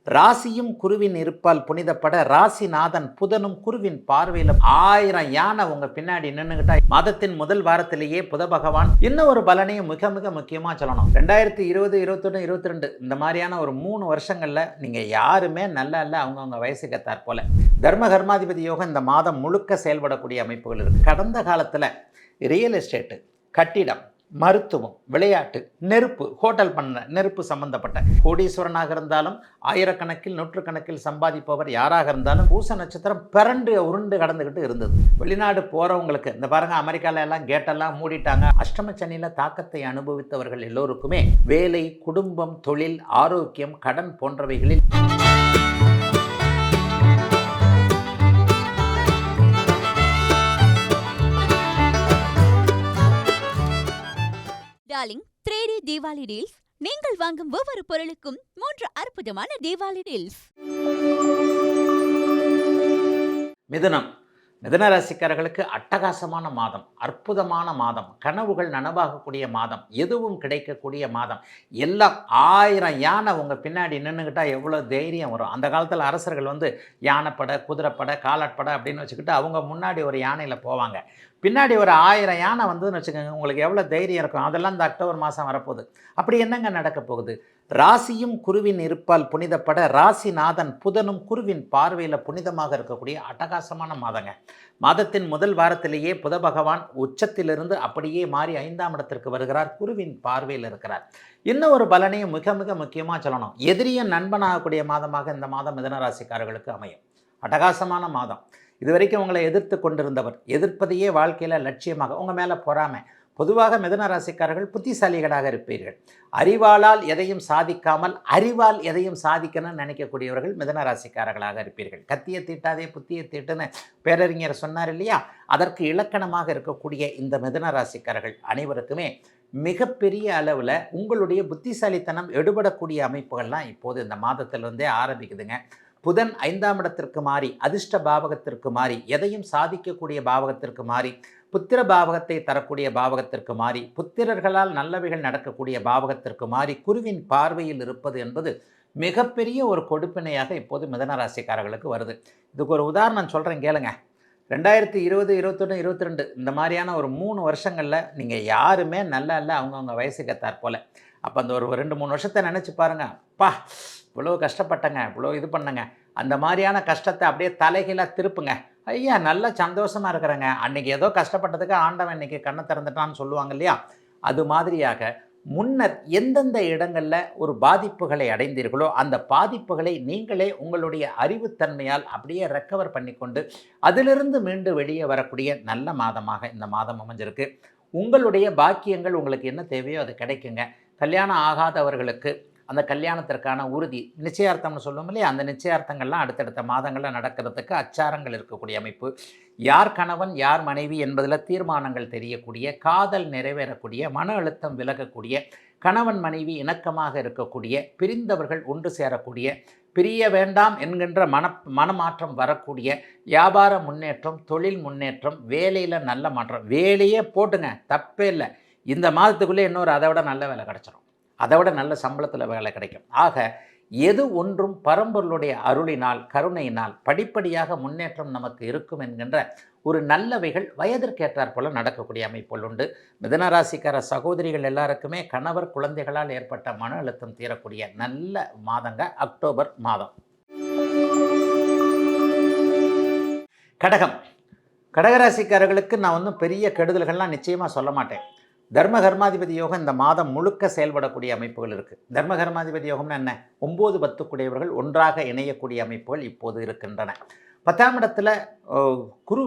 ராசியும் குருவின் இருப்பால் புனிதப்பட ராசிநாதன் புதனும் குருவின் பார்வையில் 1000 யானை உங்க பின்னாடி நின்றுகிட்டா மாதத்தின் முதல் வாரத்திலேயே புத பகவான் இன்னும் ஒரு பலனையும் மிக மிக முக்கியமா சொல்லணும். 2020, 21, 22 இந்த மாதிரியான ஒரு 3 வருஷங்கள்ல நீங்க யாருமே நல்லா இல்லை, அவங்கவுங்க வயசுக்கு ஏற்றாற் தர்ம கர்மாதிபதி யோகம் இந்த மாதம் முழுக்க செயல்படக்கூடிய அமைப்புகள் இருக்கு. கடந்த காலத்துல ரியல் எஸ்டேட்டு, கட்டிடம், மருத்துவம், விளையாட்டு, நெருப்பு, ஹோட்டல் பண்ண நெருப்பு சம்பந்தப்பட்ட கோடீஸ்வரனாக இருந்தாலும் ஆயிரக்கணக்கில் நூற்றுக்கணக்கில் சம்பாதிப்பவர் யாராக இருந்தாலும் பூச நட்சத்திரம் பிறண்டு உருண்டு கடந்துக்கிட்டு இருந்தது. வெளிநாடு போகிறவங்களுக்கு இந்த பாருங்க, அமெரிக்கால எல்லாம் கேட்டெல்லாம் மூடிட்டாங்க. அஷ்டம சனியில் தாக்கத்தை அனுபவித்தவர்கள் எல்லோருக்குமே வேலை, குடும்பம், தொழில், ஆரோக்கியம், கடன் போன்றவைகளில் டார்லிங் 3D தீபாவளி டீல்ஸ். நீங்கள் வாங்கும் ஒவ்வொரு பொருளுக்கும் 3 அற்புதமான தீபாவளி டீல்ஸ். மிதுனம், மிதுன ராசிக்காரர்களுக்கு அட்டகாசமான மாதம், அற்புதமான மாதம், கனவுகள் நனவாகக்கூடிய மாதம், எதுவும் கிடைக்கக்கூடிய மாதம். எல்லாம் 1000 யானை உங்கள் பின்னாடி நின்றுக்கிட்டால் எவ்வளோ தைரியம் வரும். அந்த காலத்தில் அரசர்கள் யானைப்படை, குதிரைப்படை, காலாட்படை அப்படின்னு வச்சுக்கிட்டு அவங்க முன்னாடி ஒரு யானையில் போவாங்க. பின்னாடி ஒரு 1000 யானை வந்ததுன்னு வச்சுக்கோங்க, உங்களுக்கு எவ்வளோ தைரியம் இருக்கும். அதெல்லாம் இந்த அக்டோபர் மாதம் வரப்போகுது. அப்படி என்னங்க நடக்க போகுது? ராசியும் குருவின் இருப்பால் புனிதப்பட ராசிநாதன் புதனும் குருவின் பார்வையில் புனிதமாக இருக்கக்கூடிய அட்டகாசமான மாதங்க. மாதத்தின் முதல் வாரத்திலேயே புத பகவான் உச்சத்திலிருந்து அப்படியே மாறி 5ஆம் இடத்திற்கு வருகிறார், குருவின் பார்வையில் இருக்கிறார். இன்னும் ஒரு பலனையும் மிக மிக முக்கியமாக சொல்லணும். எதிரியும் நண்பனாகக்கூடிய மாதமாக இந்த மாதம் மிதுன ராசிக்காரர்களுக்கு அமையும். அட்டகாசமான மாதம். இதுவரைக்கும் உங்களை எதிர்த்து கொண்டிருந்தவர் எதிர்ப்பதையே வாழ்க்கையில் லட்சியமாக உங்கள் மேலே பொறாமை. பொதுவாக மிதுன ராசிக்காரர்கள் புத்திசாலிகளாக இருப்பீர்கள். அறிவாளால் எதையும் சாதிக்காமல் அறிவால் எதையும் சாதிக்கணும்னு நினைக்கக்கூடியவர்கள் மிதுன ராசிக்காரர்களாக இருப்பீர்கள். கத்தியை தீட்டாதே புத்தியை தீட்டுன்னு பேரறிஞர் சொன்னார் இல்லையா? அதற்கு இலக்கணமாக இருக்கக்கூடிய இந்த மிதுன ராசிக்காரர்கள் அனைவருக்குமே மிகப்பெரிய அளவில் உங்களுடைய புத்திசாலித்தனம் எடுபடக்கூடிய அமைப்புகள்லாம் இப்போது இந்த மாதத்திலிருந்தே ஆரம்பிக்குதுங்க. புதன் 5ஆம் இடத்திற்கு மாறி அதிர்ஷ்ட பாவகத்திற்கு மாறி எதையும் சாதிக்கக்கூடிய பாவகத்திற்கு மாறி புத்திர பாவகத்தை தரக்கூடிய பாவகத்திற்கு மாறி புத்திரர்களால் நல்லவைகள் நடக்கக்கூடிய பாவகத்திற்கு மாறி குருவின் பார்வையில் இருப்பது என்பது மிகப்பெரிய ஒரு கொடுப்பினையாக இப்போது மிதுன ராசிக்காரர்களுக்கு வருது. இதுக்கு ஒரு உதாரணம் சொல்கிறேன் கேளுங்க. 2020, 21, 22 இந்த மாதிரியான ஒரு 3 வருஷங்களில் நீங்கள் யாருமே நல்லா இல்லை, அவங்கவுங்க வயசுக்கு ஏற்றாற் அப்போ அந்த ஒரு 2-3 வருஷத்தை நினச்சி பாருங்கள். அப்பா இவ்வளோ கஷ்டப்பட்டங்க, இவ்வளோ இது பண்ணுங்க, அந்த மாதிரியான கஷ்டத்தை அப்படியே தலைகீழாக திருப்புங்க. ஐயா நல்ல சந்தோஷமாக இருக்கிறேங்க, அன்றைக்கி ஏதோ கஷ்டப்பட்டதுக்கு ஆண்டவன் இன்றைக்கி கண்ணை திறந்துட்டான்னு சொல்லுவாங்க இல்லையா? அது மாதிரியாக முன்னர் எந்தெந்த இடங்களில் ஒரு பாதிப்புகளை அடைந்தீர்களோ அந்த பாதிப்புகளை நீங்களே உங்களுடைய அறிவுத்தன்மையால் அப்படியே ரெக்கவர் பண்ணிக்கொண்டு அதிலிருந்து மீண்டு வெளியே வரக்கூடிய நல்ல மாதமாக இந்த மாதம் அமைஞ்சிருக்கு. உங்களுடைய பாக்கியங்கள் உங்களுக்கு என்ன தேவையோ அது கிடைக்குங்க. கல்யாணம் ஆகாதவர்களுக்கு அந்த கல்யாணத்திற்கான உறுதி, நிச்சயார்த்தம்னு சொல்லுவோம் இல்லையா? அந்த நிச்சயார்த்தங்கள்லாம் அடுத்தடுத்த மாதங்களில் நடக்கிறதுக்கு அச்சாரங்கள் இருக்கக்கூடிய அமைப்பு. யார் கணவன் யார் மனைவி என்பதில் தீர்மானங்கள் தெரியக்கூடிய, காதல் நிறைவேறக்கூடிய, மன அழுத்தம் விலகக்கூடிய, கணவன் மனைவி இணக்கமாக இருக்கக்கூடிய, பிரிந்தவர்கள் ஒன்று சேரக்கூடிய, பிரிய வேண்டாம் என்கின்ற மனமாற்றம் வரக்கூடிய, வியாபார முன்னேற்றம், தொழில் முன்னேற்றம், வேலையில் நல்ல மாற்றம். வேலையே போட்டுங்க, தப்பே இல்லை. இந்த மாதத்துக்குள்ளே இன்னொரு அதை விட நல்ல வேலை கிடச்சிரும், அதை விட நல்ல சம்பளத்தில் வேலை கிடைக்கும். ஆக எது ஒன்றும் பரம்பொருளுடைய அருளினால் கருணையினால் படிப்படியாக முன்னேற்றம் நமக்கு இருக்கும் என்கின்ற ஒரு நல்லவைகள் வயதிற்கேற்றாற் போல நடக்கக்கூடிய அமைப்புகள் உண்டு. மிதுன ராசிக்கார சகோதரிகள் எல்லாருக்குமே கணவர் குழந்தைகளால் ஏற்பட்ட மன அழுத்தம் தீரக்கூடிய நல்ல மாதங்க அக்டோபர் மாதம். கடகம், கடகராசிக்காரர்களுக்கு நான் ஒன்றும் பெரிய கெடுதல்கள்லாம் நிச்சயமாக சொல்ல மாட்டேன். தர்ம கர்மாதிபதி யோகம் இந்த மாதம் முழுக்க செயல்படக்கூடிய அமைப்புகள் இருக்குது. தர்ம கர்மாதிபதி யோகம்னு என்ன? 9, 10 கூடியவர்கள் ஒன்றாக இணையக்கூடிய அமைப்புகள் இப்போது இருக்கின்றன. 10ஆம் இடத்துல குரு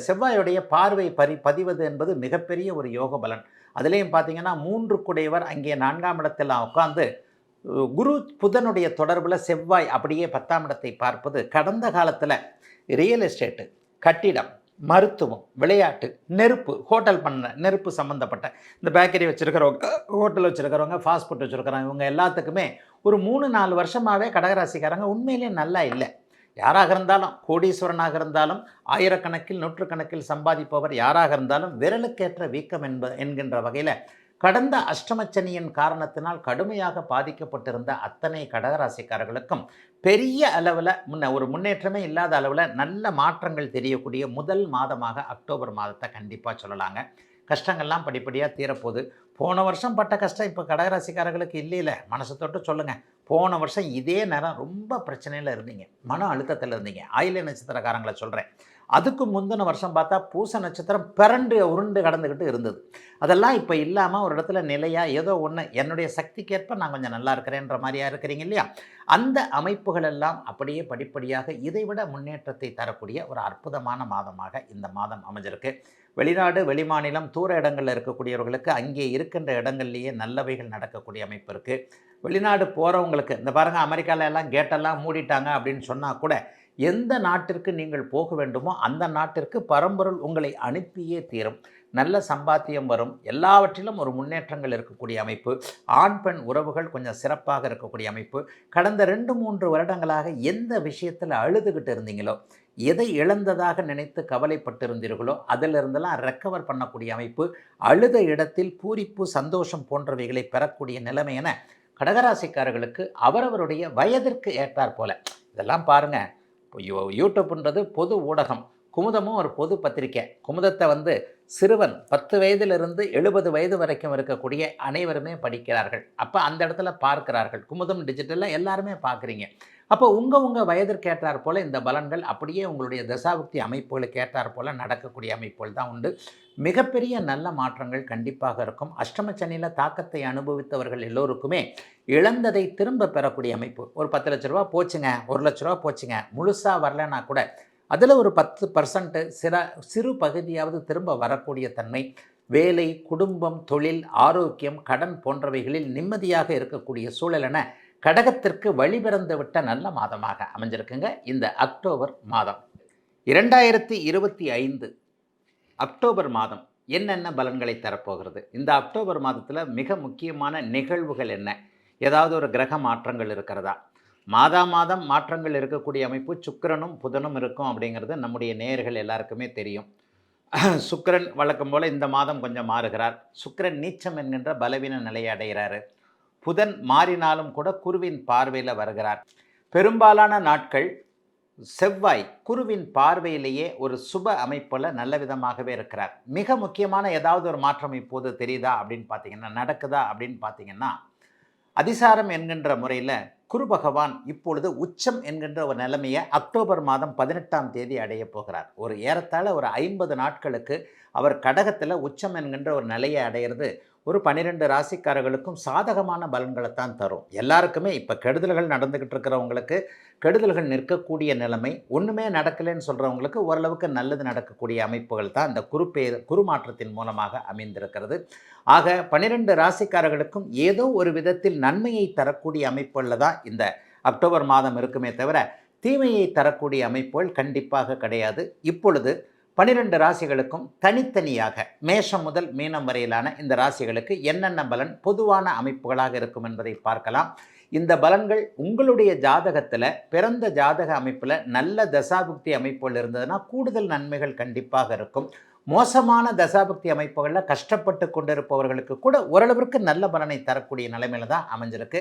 செவ்வாயுடைய பார்வை பதிவது என்பது மிகப்பெரிய ஒரு யோக பலன். அதுலேயும் பார்த்தீங்கன்னா 3 கூடையவர் அங்கே 4ஆம் இடத்தில் உட்காந்து குரு புதனுடைய தொடர்பில் செவ்வாய் அப்படியே 10ஆம் இடத்தை பார்ப்பது கடந்த காலத்தில் ரியல் எஸ்டேட்டு, கட்டிடம், மருத்துவம், விளையாட்டு, நெருப்பு, ஹோட்டல் பண்ண நெருப்பு சம்மந்தப்பட்ட இந்த பேக்கரி வச்சுருக்கிறவங்க, ஹோட்டல் வச்சுருக்கிறவங்க, ஃபாஸ்ட் ஃபுட் வச்சுருக்கிறவங்க, இவங்க எல்லாத்துக்குமே ஒரு 3-4 வருஷமாகவே கடகராசிக்காரங்க உண்மையிலே நல்லா இல்லை. யாராக இருந்தாலும், கோடீஸ்வரனாக இருந்தாலும், ஆயிரக்கணக்கில் நூற்றுக்கணக்கில் சம்பாதிப்பவர் யாராக இருந்தாலும் விரலுக்கேற்ற வீக்கம் என்கின்ற வகையில் கடந்த அஷ்டமச்சனியின் காரணத்தினால் கடுமையாக பாதிக்கப்பட்டிருந்த அத்தனை கடகராசிக்காரர்களுக்கும் பெரிய அளவில் ஒரு முன்னேற்றமே இல்லாத அளவில் நல்ல மாற்றங்கள் தெரியக்கூடிய முதல் மாதமாக அக்டோபர் மாதத்தை கண்டிப்பாக சொல்லலாங்க. கஷ்டங்கள்லாம் படிப்படியாக தீரப்போகுது. போன வருஷம் பட்ட கஷ்டம் இப்போ கடகராசிக்காரர்களுக்கு இல்லையில, மனசை தொட்டு சொல்லுங்கள். போன வருஷம் இதே நேரம் ரொம்ப பிரச்சனையில் இருந்தீங்க, மன அழுத்தத்தில் இருந்தீங்க. ஆயில்ய நட்சத்திரக்காரங்களை சொல்கிறேன். அதுக்கு முந்தின வருஷம் பார்த்தா பூச நட்சத்திரம் பிறண்டு உருண்டு கடந்துக்கிட்டு இருந்தது. அதெல்லாம் இப்போ இல்லாமல் ஒரு இடத்துல நிலையாக ஏதோ ஒன்று என்னுடைய சக்திக்கேற்ப நான் கொஞ்சம் நல்லா இருக்கிறேன்ற மாதிரியா இருக்கிறீங்க இல்லையா? அந்த அமைப்புகள் எல்லாம் அப்படியே படிப்படியாக இதைவிட முன்னேற்றத்தை தரக்கூடிய ஒரு அற்புதமான மாதமாக இந்த மாதம் அமைஞ்சிருக்கு. வெளிநாடு வெளிமாநிலம் தூர இடங்களில் இருக்கக்கூடியவர்களுக்கு அங்கே இருக்கின்ற இடங்கள்லேயே நல்லவைகள் நடக்கக்கூடிய அமைப்பு இருக்குது. வெளிநாடு போகிறவங்களுக்கு இந்த பாருங்கள், அமெரிக்காவில் எல்லாம் கேட்டெல்லாம் மூடிட்டாங்க அப்படின்னு சொன்னால் கூட எந்த நாட்டிற்கு நீங்கள் போக வேண்டுமோ அந்த நாட்டிற்கு பரம்பொருள் உங்களை அனுப்பியே தீரும். நல்ல சம்பாத்தியம் வரும். எல்லாவற்றிலும் ஒரு முன்னேற்றங்கள் இருக்கக்கூடிய அமைப்பு. ஆண் பெண் உறவுகள் கொஞ்சம் சிறப்பாக இருக்கக்கூடிய அமைப்பு. கடந்த 2-3 வருடங்களாக எந்த விஷயத்தில் அழுதுகிட்டு இருந்தீங்களோ, எதை இழந்ததாக நினைத்து கவலைப்பட்டிருந்தீர்களோ அதிலிருந்தெல்லாம் ரெக்கவர் பண்ணக்கூடிய அமைப்பு. அழுத இடத்தில் பூரிப்பு சந்தோஷம் போன்றவைகளை பெறக்கூடிய நிலைமை என கடகராசிக்காரர்களுக்கு அவரவருடைய வயதிற்கு ஏற்றார் போல. இதெல்லாம் பாருங்கள், இப்போ யூடியூப்ன்றது பொது ஊடகம், குமுதமும் ஒரு பொது பத்திரிக்கை. குமுதத்தை சிறுவன் 10 வயதிலிருந்து 70 வயது வரைக்கும் இருக்கக்கூடிய அனைவருமே படிக்கிறார்கள். அப்போ அந்த இடத்துல பார்க்கிறார்கள். குமுதம் டிஜிட்டலில் எல்லாருமே பார்க்குறீங்க. அப்போ உங்கள் வயதிற்கு ஏற்றார் போல் இந்த பலன்கள் அப்படியே உங்களுடைய தசாபுக்தி அமைப்புகளுக்கு ஏற்றார் போல் நடக்கக்கூடிய அமைப்புகள் தான் உண்டு. மிகப்பெரிய நல்ல மாற்றங்கள் கண்டிப்பாக இருக்கும். அஷ்டமச்சனியில் தாக்கத்தை அனுபவித்தவர்கள் எல்லோருக்குமே இழந்ததை திரும்ப பெறக்கூடிய அமைப்பு. ஒரு 10 லட்ச ரூபா போச்சுங்க, 1 லட்ச ரூபா போச்சுங்க, முழுசாக வரலன்னா கூட அதில் ஒரு 10% சிறு பகுதியாவது திரும்ப வரக்கூடிய தன்மை. வேலை, குடும்பம், தொழில், ஆரோக்கியம், கடன் போன்றவைகளில் நிம்மதியாக இருக்கக்கூடிய சூழலென கடகத்திற்கு வழிபிறந்து விட்ட நல்ல மாதமாக அமைஞ்சிருக்குங்க இந்த அக்டோபர் மாதம். 2025 அக்டோபர் மாதம் என்னென்ன பலன்களை தரப்போகிறது? இந்த அக்டோபர் மாதத்தில் மிக முக்கியமான நிகழ்வுகள் என்ன? ஏதாவது ஒரு கிரக மாற்றங்கள் இருக்கிறதா? மாதம் மாற்றங்கள் இருக்கக்கூடிய அமைப்பு. சுக்கிரனும் புதனும் இருக்கும் அப்படிங்கிறது நம்முடைய நேயர்கள் எல்லாருக்குமே தெரியும். சுக்கிரன் வழக்கம் போல் இந்த மாதம் கொஞ்சம் மாறுகிறார். சுக்கிரன் நீச்சம் என்கின்ற பலவீன நிலையை அடைகிறாரு. புதன் மாறினாலும் கூட குருவின் பார்வையில் வருகிறார். பெரும்பாலான நாட்கள் செவ்வாய் குருவின் பார்வையிலேயே ஒரு சுப அமைப்பில் நல்ல விதமாகவே இருக்கிறார். மிக முக்கியமான ஏதாவது ஒரு மாற்றம் இப்போது தெரியுதா அப்படின்னு பார்த்தீங்கன்னா, நடக்குதா அப்படின்னு பார்த்தீங்கன்னா, அதிசாரம் என்கின்ற முறையில் குரு பகவான் இப்பொழுது உச்சம் என்கின்ற ஒரு நிலைமையை அக்டோபர் மாதம் 18ஆம் தேதி அடைய போகிறார். ஒரு ஏறத்தாழ ஒரு 50 நாட்களுக்கு அவர் கடகத்தில் உச்சம் என்கின்ற ஒரு நிலையை அடையிறது ஒரு 12 ராசிக்காரர்களுக்கும் சாதகமான பலன்களைத்தான் தரும். எல்லாருக்குமே இப்போ கெடுதல்கள் நடந்துக்கிட்டு இருக்கிறவங்களுக்கு கெடுதல்கள் நிற்கக்கூடிய நிலைமை, ஒன்றுமே நடக்கலைன்னு சொல்கிறவங்களுக்கு ஓரளவுக்கு நல்லது நடக்கக்கூடிய அமைப்புகள் தான் இந்த குரு மாற்றத்தின் மூலமாக அமைந்திருக்கிறது. ஆக 12 ராசிக்காரர்களுக்கும் ஏதோ ஒரு விதத்தில் நன்மையை தரக்கூடிய அமைப்புகளில் தான் இந்த அக்டோபர் மாதம் இருக்குமே தவிர தீமையை தரக்கூடிய அமைப்புகள் கண்டிப்பாக கிடையாது. இப்பொழுது 12 ராசிகளுக்கும் தனித்தனியாக மேஷம் முதல் மீனம் வரையிலான இந்த ராசிகளுக்கு என்னென்ன பலன் பொதுவான அமைப்புகளாக இருக்கும் என்பதை பார்க்கலாம். இந்த பலன்கள் உங்களுடைய ஜாதகத்தில் பிறந்த ஜாதக அமைப்பில் நல்ல தசாபுக்தி அமைப்புகள் இருந்ததுன்னா கூடுதல் நன்மைகள் கண்டிப்பாக இருக்கும். மோசமான தசாபுக்தி அமைப்புகளில் கஷ்டப்பட்டு கொண்டிருப்பவர்களுக்கு கூட ஓரளவிற்கு நல்ல பலனை தரக்கூடிய நிலைமையில தான் அமைஞ்சிருக்கு.